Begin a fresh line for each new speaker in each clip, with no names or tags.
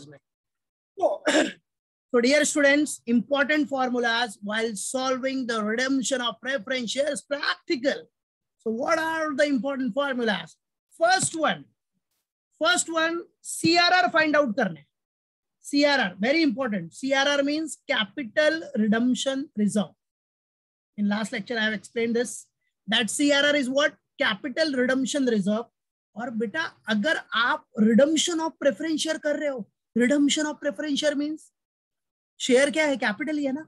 में। So dear students, important formulas while solving the redemption of preference shares practical. So what are the important formulas? First one CRR find out करने. CRR very important. CRR means capital redemption reserve. In last lecture I have explained this, that CRR is what? Capital redemption reserve. और बेटा अगर आप redemption of preference share कर रहे हो, redemption of preference share means share क्या है? Capital ही है ना।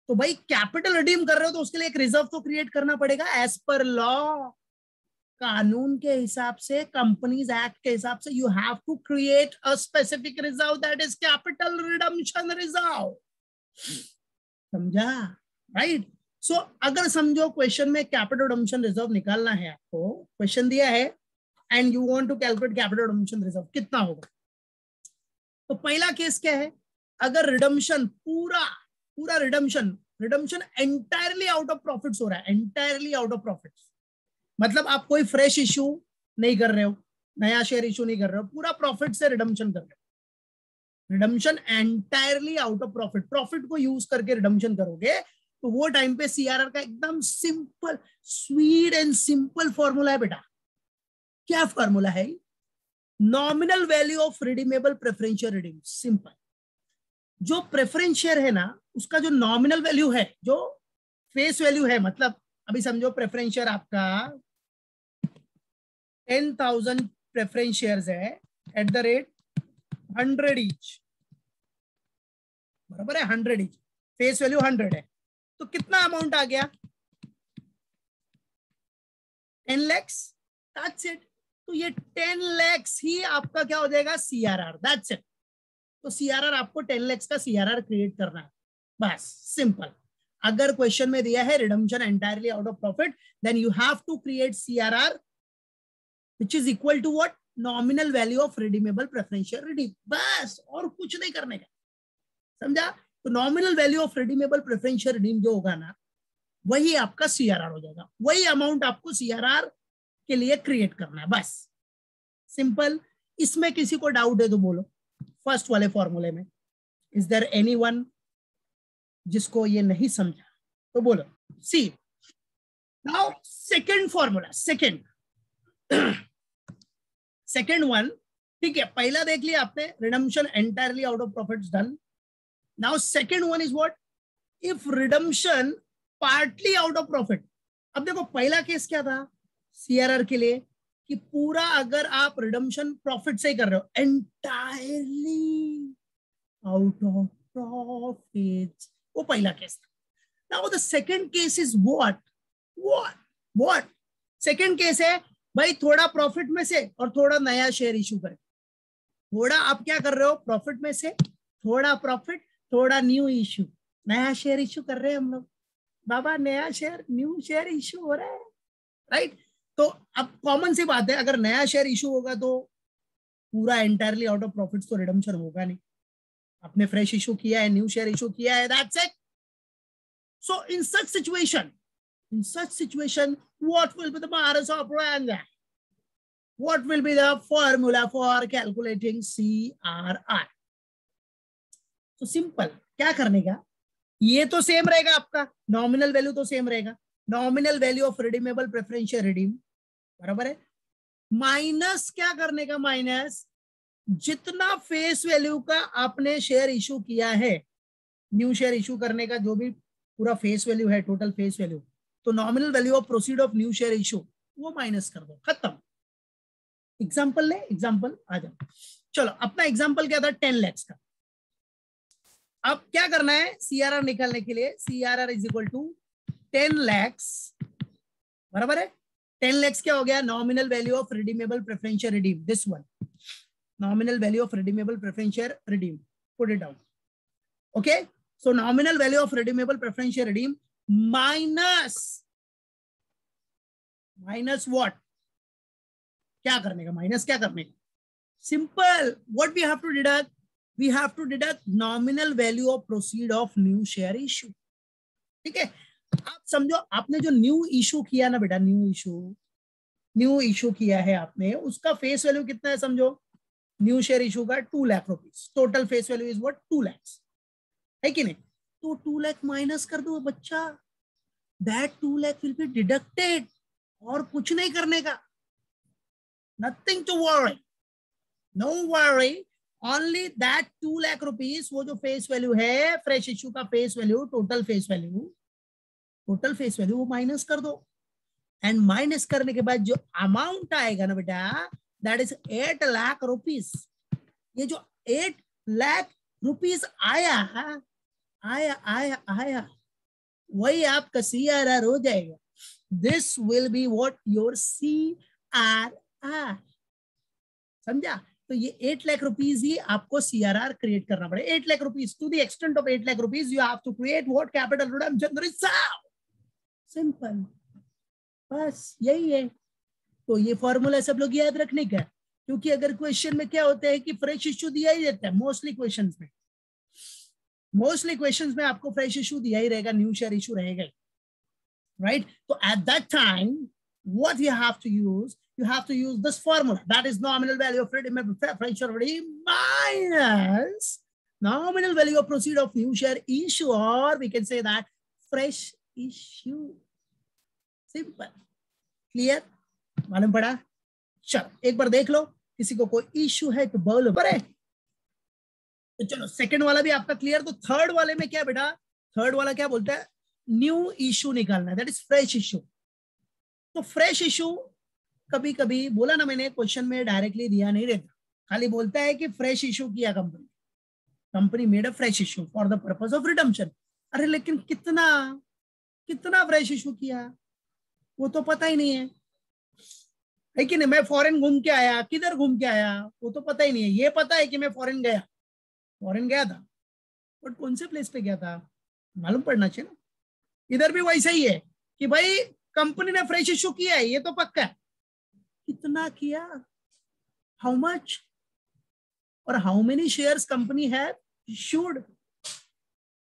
तो भाई कैपिटल रिडीम कर रहे हो तो उसके लिए एक रिजर्व तो क्रिएट करना पड़ेगा एज पर लॉ, कानून के हिसाब से, कंपनीज एक्ट के हिसाब से you have to create a specific reserve that is capital redemption reserve. समझा? राइट। सो अगर समझो क्वेश्चन में कैपिटल रिडम्पशन रिजर्व निकालना है, आपको क्वेश्चन दिया है and you want to calculate capital redemption reserve कितना होगा, तो पहला केस क्या है? अगर रिडम्पशन पूरा redemption entirely out of profits हो रहा है, एंटायरली आउट ऑफ प्रॉफिट्स, मतलब आप कोई फ्रेश इश्यू नहीं कर रहे हो, नया शेयर इश्यू नहीं कर रहे हो, पूरा प्रॉफिट से रिडम्पशन कर रहे हो, redemption entirely out of profit, profit को यूज करके रिडम्पशन करोगे, तो वो टाइम पे सीआरआर का एकदम simple sweet and simple formula है बेटा। क्या फॉर्मूला है? Nominal value of redeemable preference share redeem. Simple. जो प्रेफरेंस शेयर है ना, उसका जो नॉमिनल वैल्यू है, जो फेस वैल्यू है, मतलब अभी समझो प्रेफरेंस शेयर आपका 10,000 प्रेफरेंस शेयर्स है एट द रेट 100 ईच, बराबर है? 100 ईच, फेस वैल्यू 100 है, तो कितना अमाउंट आ गया? 10 lakhs। That's it. तो ये 10 lakhs ही आपका क्या हो जाएगा? सीआरआर। That's it. तो सीआरआर आपको 10 lakhs का सीआरआर क्रिएट करना है, बस सिंपल। अगर क्वेश्चन में दिया है redemption entirely out of profit, then you have to create CRR which is equal to what? Nominal value of redeemable preference share redeem. बस, और कुछ नहीं करने का। समझा? तो nominal value of redeemable preference share redeem जो होगा ना, वही आपका सीआरआर हो जाएगा। वही अमाउंट आपको सीआरआर के लिए क्रिएट करना है, बस सिंपल। इसमें किसी को डाउट है तो बोलो। फर्स्ट वाले फॉर्मूले में इज देयर एनीवन जिसको ये नहीं समझा तो बोलो। See now second formula, second one, ठीक है, पहला देख लिया आपने, redemption entirely out of profits done. Now second one is what? If redemption partly out of profit. अब देखो पहला केस क्या था सीआरआर के लिए, कि पूरा अगर आप रिडम्पशन प्रॉफिट से ही कर रहे हो, एंटायरली आउट ऑफ प्रॉफिट्स, वो पहला केस था। Now the second case is what? Second case है भाई थोड़ा प्रॉफिट में से और थोड़ा नया शेयर इशू करें। थोड़ा आप क्या कर रहे हो? प्रॉफिट में से थोड़ा प्रॉफिट, थोड़ा न्यू इशू, नया शेयर इशू कर रहे हैं हम लोग। बाबा नया शेयर, न्यू शेयर इशू हो रहा है, राइट? तो अब कॉमन सी बात है, अगर नया शेयर इशू होगा तो पूरा एंटायरली आउट ऑफ प्रॉफिट्स तो रिडम्पशन होगा नहीं। आपने फ्रेश इशू किया है, न्यू शेयर इशू किया है, that's it. So in such situation what will be the modus operandi? What will be the formula for calculating CRR? तो सिंपल, क्या करने का? ये तो सेम रहेगा आपका, नॉमिनल वैल्यू तो सेम रहेगा, nominal value of redeemable preference share redeem, बराबर है। माइनस क्या करने का? माइनस जितना फेस वैल्यू का आपने शेयर इशू किया है, न्यू शेयर इशू करने का जो भी पूरा फेस वैल्यू है, टोटल फेस वैल्यू, तो nominal value of proceed of new share issue वो माइनस कर दो, खत्म। एग्जांपल ले, एग्जांपल आ जाओ। चलो अपना एग्जांपल क्या था? 10 lakhs का। अब क्या करना है सीआरआर निकालने के लिए? CRR is equal to 10 lakhs, बराबर है। 10 lakhs क्या हो गया? Nominal value of redeemable preference share redeem, this one, nominal value of redeemable preference share redeem, put it down. Okay, so nominal value of redeemable preference share redeem minus what? क्या करने का? Minus क्या करने का? Simple, what we have to deduct? We have to deduct nominal value of proceed of new share issue. ठीक है, आप समझो आपने जो न्यू इशू किया ना बेटा, न्यू इशू किया है आपने, उसका फेस वैल्यू कितना है समझो? न्यू शेयर इशू का 2 lakh rupees, total face value is what 2 lakh, है कि नहीं? तो 2 लाख माइनस कर दो बच्चा, that 2 lakh will be deducted, और कुछ नहीं करने का, nothing to worry, no worry, only that 2 lakh rupees, वो जो फेस वैल्यू है फ्रेश इशू का face value, total face value वो माइनस कर दो, एंड माइनस करने के बाद जो अमाउंट आएगा ना बेटा, दैट इज 8 लाख रुपीज। ये जो 8 लाख रुपीज आया वही आपका CRR हो जाएगा। This will be what your CRR, समझा? तो ये 8 लाख रुपीज ही आपको CRR क्रिएट करना पड़ेगा। 8 lakh rupees, to the extent of 8 lakh rupees you have to create what capital redemption reserve, simple, बस यही है। तो ये फॉर्मूला सब लोग याद रखने का, क्योंकि अगर क्वेश्चन में क्या होता है कि फ्रेश इश्यू दिया ही रहता है, मोस्टली क्वेश्चंस में आपको फ्रेश इश्यू दिया ही रहेगा, न्यू शेयर इश्यू रहेगा, राइट? तो at that time what you have to use this formula, that is nominal value of redeemable preferential redeem minus nominal value of proceed of new share issue, or we can say that fresh issue, simple, clear, मालूम पड़ा? चलो एक बार देख लो, किसी को कोई issue है तो बोलो बड़े। तो चलो सेकंड वाला भी आपका क्लियर। तो थर्ड वाले में क्या बेटा, थर्ड वाला क्या बोलता है, न्यू इश्यू निकालना, दैट इज फ्रेश इश्यू। तो फ्रेश इश्यू कभी कभी बोला ना मैंने, क्वेश्चन में डायरेक्टली दिया नहीं रहता, खाली बोलता है कि फ्रेश इश्यू किया company made a fresh issue for the purpose of redemption. अरे लेकिन कितना फ्रेश इश्यू किया वो तो पता ही नहीं है कि नहीं? मैं फॉरेन घूम के आया, किधर घूम के आया वो तो पता ही नहीं है। ये पता है कि मैं फॉरेन गया था, बट कौन से प्लेस पे गया था मालूम पड़ना चाहिए ना। इधर भी वैसा ही है कि भाई कंपनी ने फ्रेश इश्यू किया है, ये तो पक्का है, कितना किया, हाउ मच, और how many shares company have issued,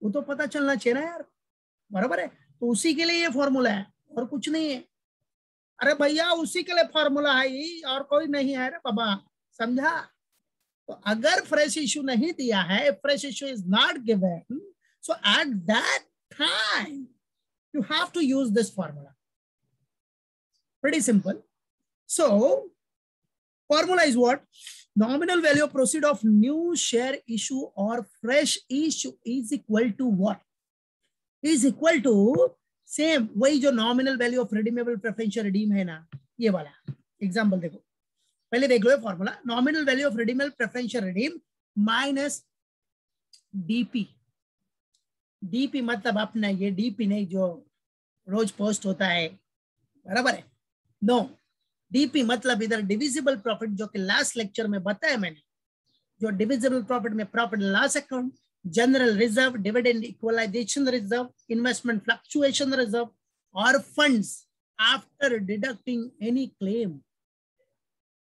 वो तो पता चलना चाहिए ना यार, बराबर है? तो उसी के लिए ये फॉर्मूला है और कुछ नहीं है। अरे भैया उसी के लिए फॉर्मूला है और कोई नहीं है रे बाबा, समझा? तो अगर फ्रेश इश्यू नहीं दिया है, fresh issue is not given, so at that time you have to use this formula. Pretty simple. So formula is what? Nominal value of proceed of new share issue or fresh issue is equal to what? Is equal to same वही जो nominal value of redeemable preferential redeem है ना, ये वाला example देखो, पहले देख लो ये formula, nominal value of redeemable preferential redeem minus DP मतलब अपना ये DP नहीं जो रोज पोस्ट होता है, बराबर है? नो, DP मतलब इधर डिविजिबल प्रॉफिट, जो कि लास्ट लेक्चर में बताया मैंने, जो डिविजिबल प्रॉफिट में profit loss account, general reserve, dividend equalisation reserve, investment fluctuation reserve और funds after deducting any claim,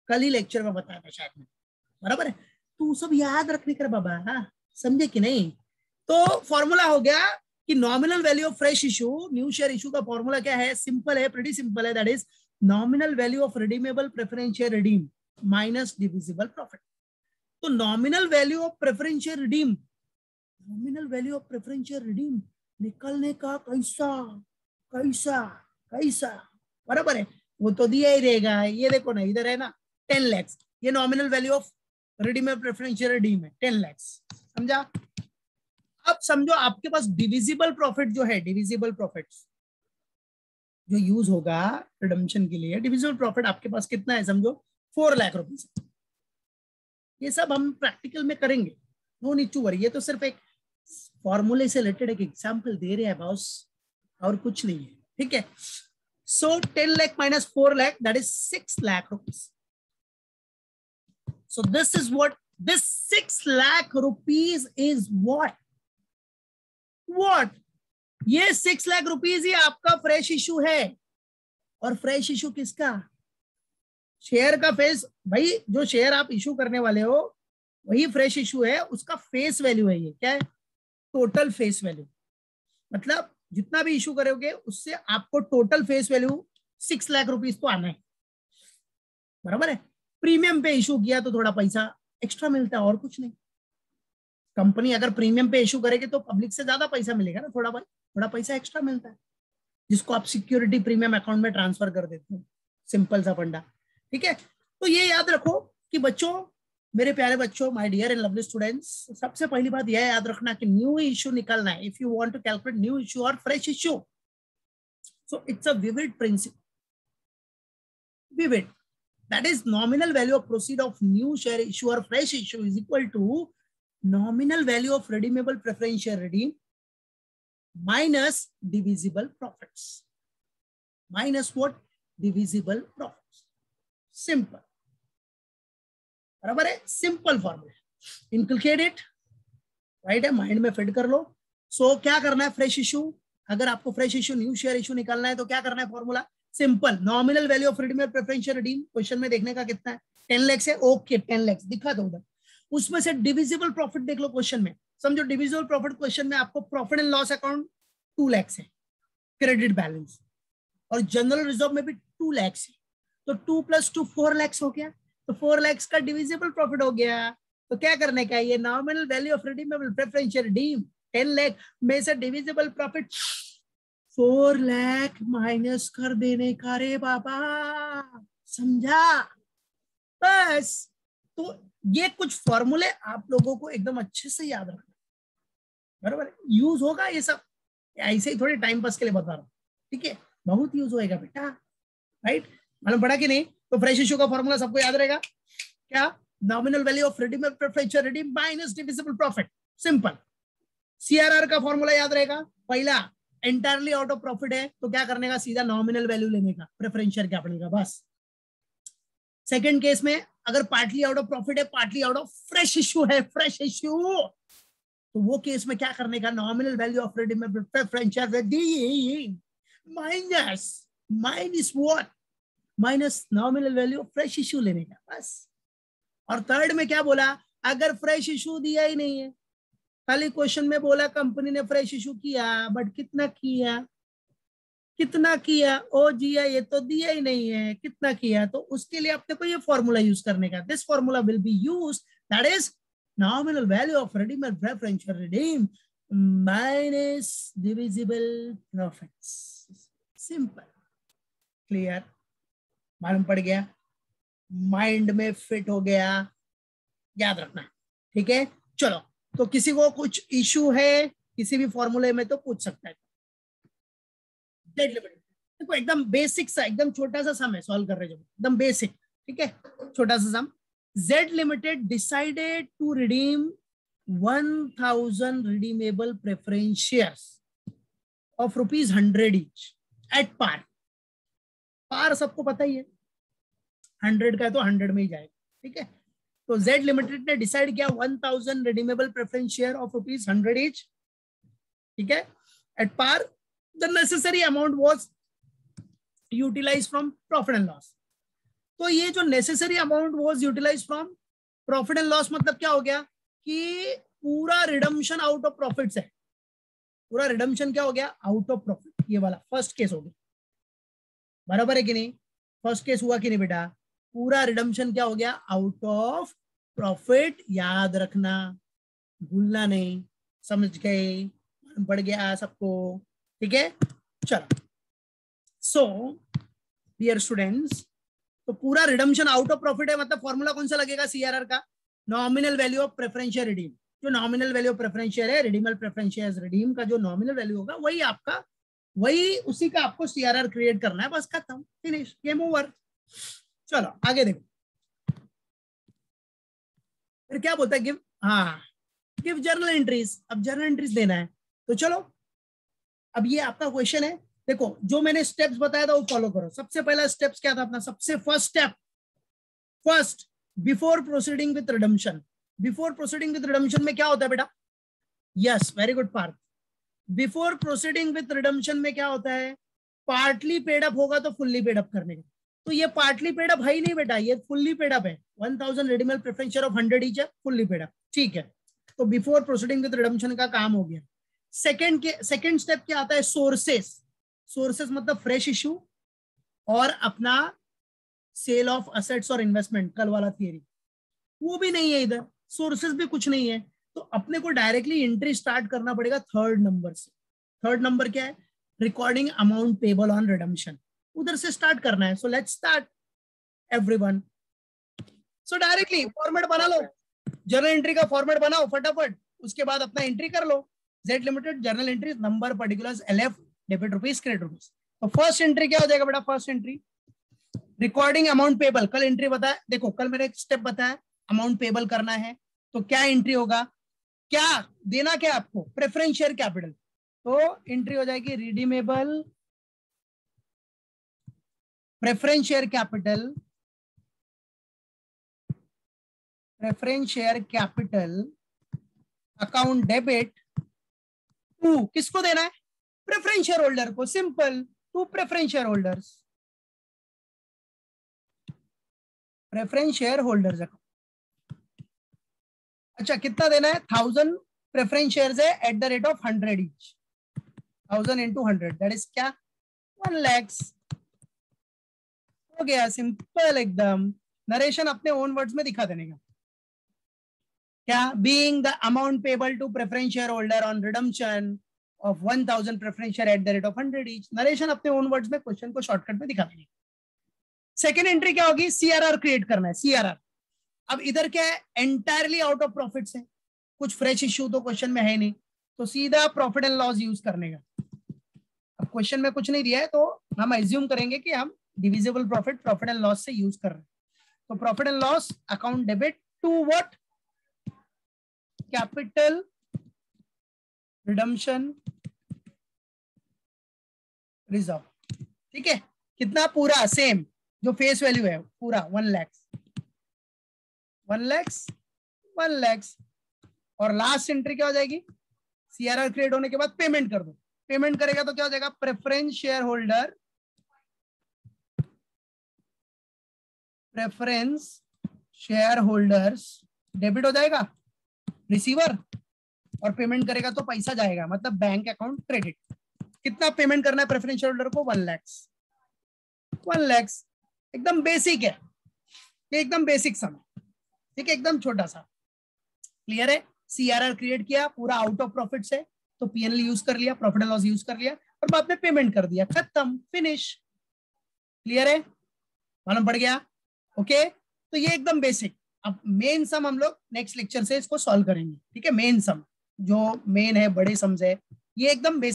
कल ही लेक्चर में बताया था शायद में, बराबर है? तो सब याद रखने का बाबा, समझे कि नहीं? तो फॉर्मूला हो गया कि nominal value of fresh issue, new share issue का फॉर्मूला क्या है? सिंपल है, प्रीटी सिंपल है, that is nominal value of redeemable preferential redeem minus divisible profit. तो nominal value of preferential redeem, nominal value of preferential redeem निकलने का कैसा, बराबर है? वो तो दिया ही रहेगा, ये देखो ना, इधर है ना 10 लाख, ये nominal value of redeemable preferential redeem है 10 लाख, समझा? अब समझो आपके पास डिविजिबल प्रॉफिट जो है, डिविजिबल प्रॉफिट जो यूज होगा रिडम्पशन के लिए, डिविजिबल प्रॉफिट आपके पास कितना है? समझो 4 लाख रुपीज। ये सब हम प्रैक्टिकल में करेंगे, नो नीड टू वरी, ये तो सिर्फ एक फॉर्मूले से रिलेटेड एक एग्जांपल दे रहे हैं बॉस, और कुछ नहीं है, ठीक है? सो 10 lakh minus 4 lakh, that is 6 lakh rupees. So this is what, this 6 lakh rupees is what, ये 6 लाख रुपीज ही आपका फ्रेश इशू है। और फ्रेश इशू किसका? शेयर का फेस, भाई जो शेयर आप इशू करने वाले हो वही फ्रेश इशू है, उसका फेस वैल्यू है। ये क्या है? टोटल फेस वैल्यू, मतलब जितना भी इशू करोगे उससे आपको total face value 6 lakh rupees तो आना है, बराबर है? प्रीमियम पे इशू किया तो थोड़ा पैसा एक्स्ट्रा मिलता है और कुछ नहीं। कंपनी अगर प्रीमियम पे इशू करेगी तो पब्लिक से ज्यादा पैसा मिलेगा ना, थोड़ा भाई थोड़ा पैसा एक्स्ट्रा मिलता है, जिसको आप सिक्योरिटी प्रीमियम अकाउंट में ट्रांसफर कर देते हो। सिंपल सा फंडा, ठीक है। तो ये याद रखो कि बच्चों, मेरे प्यारे बच्चों, my dear and lovely students, सबसे पहली बात यह याद रखना कि न्यू इश्यू निकालना है। If you want to calculate new issue और fresh issue, so it's a vivid principle, vivid, that is nominal value of proceed of new share issue or fresh issue is equal to nominal value of redeemable preference share redeem minus divisible profits, minus what? Divisible profits. Simple, बराबर है, simple formula, inculcate it, right है, mind में fit कर लो। सो क्या करना है, fresh issue, अगर आपको fresh issue new share issue निकालना है तो क्या करना है, formula simple, nominal value of redeemable preference share redeem, question में देखने का कितना है, 10 लाख है, ओके 10 लाख दिखा दो उधर, उसमें से डिविजिबल प्रॉफिट देख लो क्वेश्चन में, समझो डिविजिबल प्रॉफिट क्वेश्चन में आपको profit and loss account 2 lakh है, क्रेडिट बैलेंस, और जनरल रिजर्व में भी 2 लाख है, तो 2 + 2 4 लाख हो गया, तो 4 लाख का डिविजिबल प्रॉफिट हो गया। तो क्या करने का, ये nominal value of redeemable preference share redeem 10 lakh में से डिविजिबल प्रॉफिट 4 लाख माइनस कर देने का रे बाबा, समझा? बस, तो ये कुछ फॉर्मूले आप लोगों को एकदम अच्छे से याद रखना, बराबर, यूज होगा ये सब, ऐसे ही थोड़ी टाइम पास के लिए बता रहा हूँ, ठीक है, बहुत यूज होएगा बेटा, राइट, मालूम पड़ा कि नहीं? तो फ्रेश इशू का फॉर्मूला सबको याद रहेगा क्या, nominal value of redeemable preference share redeem minus divisible profit, simple. CRR का फॉर्मूला याद रहेगा, पहला एंटायरली आउट ऑफ प्रॉफिट है तो क्या करने का, सीधा नॉमिनल वैल्यू लेने का प्रेफरेंस शेयर कैपिटल का, बस। सेकंड केस में अगर पार्टली आउट ऑफ प्रॉफिट है, partly out of fresh issue है, फ्रेश इशू, तो वो केस में क्या करने का, nominal value of redeemable preference share redeem minus what, minus nominal value of fresh issue लेने का, बस। और थर्ड में क्या बोला, अगर फ्रेश इशू दिया ही नहीं है, खाली क्वेश्चन में बोला कंपनी ने फ्रेश इशू किया, बट कितना किया, कितना किया, ओ जिया ये तो दिया ही नहीं है, कितना किया, तो उसके लिए आपने को ये फॉर्मूला यूज करने का, this formula will be used, that is nominal value of redeemable preference share redeem minus divisible profits, simple, clear, मालूम पड़ गया, माइंड में फिट हो गया, याद रखना, ठीक है। चलो, तो किसी को कुछ इशू है किसी भी फॉर्मूले में तो पूछ सकता है। जेड लिमिटेड, देखो एकदम बेसिक सा, एकदम छोटा सा सम है, सॉल्व कर रहे जो, एकदम बेसिक, ठीक है, छोटा सा sum. Z limited decided to redeem 1000 redeemable preference shares of ₹100 each at par, par सबको पता ही है, 100 का है तो 100 में ही जाएगा, ठीक है। तो जेड लिमिटेड ने डिसाइड किया 1000 redeemable preference share of ₹100 each, ठीक है, at par, the necessary amount was utilize from profit and loss. तो ये जो necessary amount was utilize from profit and loss, मतलब क्या हो गया कि पूरा रिडम्पशन आउट ऑफ प्रॉफिट्स है, पूरा रिडम्पशन क्या हो गया, आउट ऑफ प्रॉफिट, ये वाला फर्स्ट केस हो गया, बराबर है कि नहीं, फर्स्ट केस हुआ कि नहीं बेटा, पूरा रिडम्पशन क्या हो गया, आउट ऑफ प्रॉफिट, याद रखना, भूलना नहीं, समझ गए, बढ़ गया सबको, ठीक है। चलो, सो डियर स्टूडेंट्स, तो पूरा रिडम्पशन आउट ऑफ प्रॉफिट है, मतलब फॉर्मूला कौन सा लगेगा सीआरआर का, nominal value of preference share redeem, जो nominal value of preference share है, रिडीमेबल प्रेफरेंस शेयर रिडीम का जो नॉमिनल वैल्यू होगा वही आपका, वही उसी का आपको सीआरआर क्रिएट करना है, बस खत्म, फिनिश, गेम ओवर। चलो आगे देखो, फिर क्या बोलता है, गिव, हाँ, गिव जर्नल एंट्रीज, अब जर्नल एंट्रीज देना है, तो चलो अब ये आपका क्वेश्चन है, देखो जो मैंने स्टेप्स बताया था वो फॉलो करो। सबसे पहला स्टेप्स क्या था अपना, सबसे first step, first before proceeding with redemption, before proceeding with redemption में क्या होता है बेटा, yes very good Parth, before proceeding with redemption में क्या होता है, पार्टली पेड अप होगा तो फुल्ली पेड अप करने का, तो ये पार्टली पेड अप है ही नहीं बेटा, ये फुल्ली पेड अप है, 1000 redeemable preference share of 100 each है, फुल्ली पेड अप, ठीक है, तो बिफोर प्रोसीडिंग विद रिडम्पशन का काम हो गया। सेकंड स्टेप क्या आता है, सोर्सेस, सोर्सेस मतलब फ्रेश इशू और अपना सेल ऑफ असेट्स और इन्वेस्टमेंट, कल वाला थियरी, वो भी नहीं है, इधर सोर्सेस भी कुछ नहीं है, तो अपने को डायरेक्टली एंट्री स्टार्ट करना पड़ेगा थर्ड नंबर से। थर्ड नंबर क्या है? Recording amount payable on redemption, उधर से स्टार्ट करना है। So let's start everyone. So directly format बना लो, जर्नल एंट्री का फॉर्मेट बनाओ फटाफट, उसके बाद अपना एंट्री कर लो। Z limited journal entry number particulars LF debit rupees credit rupees. तो फर्स्ट एंट्री क्या हो जाएगा बेटा? First entry recording amount payable, कल एंट्री बताया, देखो कल मैंने एक स्टेप बताया, अमाउंट पेबल करना है तो क्या एंट्री होगा, क्या देना, क्या आपको प्रेफरेंस शेयर कैपिटल, तो एंट्री हो जाएगी redeemable preference share capital, preference share capital account debit to, किसको देना है? प्रेफरेंस शेयर होल्डर को, simple, to preference share holders, preference share holders account. अच्छा कितना देना है? 1000 प्रेफरेंस शेयर्स है at the rate of 100 each, 1000 into 100 that is क्या? 1 लाख। हो गया, सिंपल एकदम। नरेशन अपने ओन वर्ड्स में दिखा देने का। क्या? Being the amount payable to preference share holder on redemption of 1000 preference share at the rate of 100 each. Narration अपने ओन वर्ड्स में क्वेश्चन को शॉर्टकट में दिखा देंगे। सेकेंड एंट्री क्या होगी? CRR क्रिएट करना है, CRR। अब इधर क्या है? एंटायरली आउट ऑफ प्रॉफिट्स है, कुछ फ्रेश इश्यू तो क्वेश्चन में है नहीं, तो सीधा प्रॉफिट एंड लॉस यूज करने का। अब क्वेश्चन में कुछ नहीं दिया है तो हम एज्यूम करेंगे कि हम divisible profit, profit and loss से यूज कर रहे हैं। तो profit and loss account debit to what? Capital redemption reserve. ठीक है, कितना? पूरा सेम जो फेस वैल्यू है पूरा 1 लाख, 1 लाख, 1 लाख। और लास्ट एंट्री क्या हो जाएगी? CRR क्रिएट होने के बाद पेमेंट कर दो। पेमेंट करेगा तो क्या हो जाएगा? Preference share holder, preference share holders debit हो जाएगा रिसीवर, और पेमेंट करेगा तो पैसा जाएगा, मतलब बैंक अकाउंट क्रेडिट। कितना पेमेंट करना है प्रेफरेंस शेयर होल्डर को? 1 लाख, 1 लाख। एकदम बेसिक है ये, एकदम बेसिक सम, ठीक है, एकदम छोटा सा। क्लियर है? CRR क्रिएट किया पूरा आउट ऑफ प्रॉफिट से, तो PNL यूज कर लिया, प्रॉफिट एंड लॉस यूज कर लिया, और बाद में पेमेंट कर दिया, खत्म, फिनिश। क्लियर है? मालूम पड़ गया? ओके, तो ये एकदम बेसिक। अब मेन सम हम लोग नेक्स्ट लेक्चर से इसको सॉल्व करेंगे। ठीक है, मेन सम जो मेन है, बड़े सम्स है, ये एकदम बेसिक।